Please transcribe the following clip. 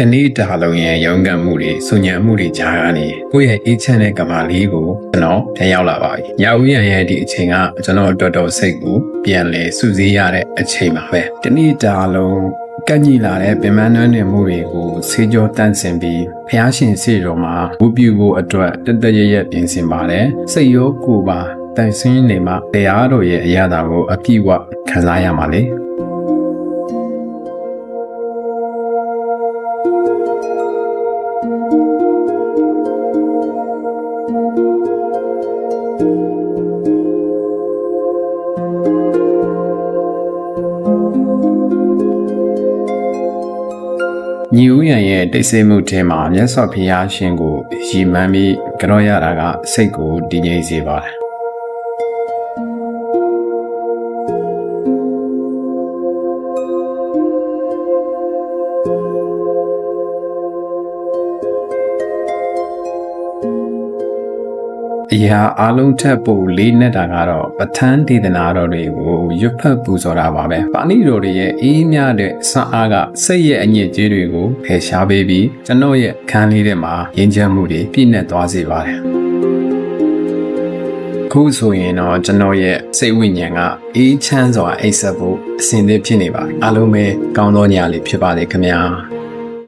တနေ့တာလုံးရဲ့ရုန်းကန်မှုတွေစုညံမှုတွေကြားကနေကိုယ့်ရဲ့အေးချမ်းတဲ့ကမာလေးကိုကျွန်တော်ပြန်ရောက်လာပါပြီ။ညဦးရံရဲ့ဒီအချိန်ကကျွန်တော်တော်တော်စိတ်ကိုပြန်လဲစုစည်းရတဲ့အချိန်ပါပဲ။တနေ့တာလုံးကန့်ညီလာတဲ့ပင်မနှွမ်းနေမှုတွေကိုဆေးကြောတန့်စင်ပြီးဖျားရှင်စေတော်မှာဝတ်ပြုဖို့အတွက်တတရရက်ပြင်ဆင်ပါတယ်။စိတ်ရောကိုယ်ပါတန်ဆင်းနေမှတရားတော်ရဲ့အရာတာကိုအပြည့်အဝခံစားရမှာလေ။ညီဦးရံရဲ့တိတ်ဆိတ်မှုထဲမှာမြတ်စွာဘုရားရှင်ကိုရည်မှန်းပြီးကြောရတာကစိတ်ကိုတည်ငြိမ်စေပါတယ်အရာအလုံးထက်ပိုလေးနဲ့တာကတော့ပဋ္ဌာန်းဒေသနာတော်တွေကိုရွတ်ဖတ်ပူဇော်တာပါပဲပါဠိတော်တွေရဲ့အေးမြတဲ့ဆန်းအားကစိတ်ရဲ့အညစ်အကြေးတွေကိုဖယ်ရှားပေးပြီးကျွန်တော်ရဲ့ခန်းလေးထဲမှာငြိမ်းချမ်းမှုတွေပြည့်နှက်သွားစေပါတယ်ခုဆိုရင်တော့ကျွန်တော်ရဲ့စိတ်ဝိညာဉ်ကအေးချမ်းစွာအိပ်စက်ဖို့အစဉ်သင့်ဖြစ်နေပါပြီအားလုံးပဲကောင်းသောညလေးဖြစ်ပါစေခင်ဗျာ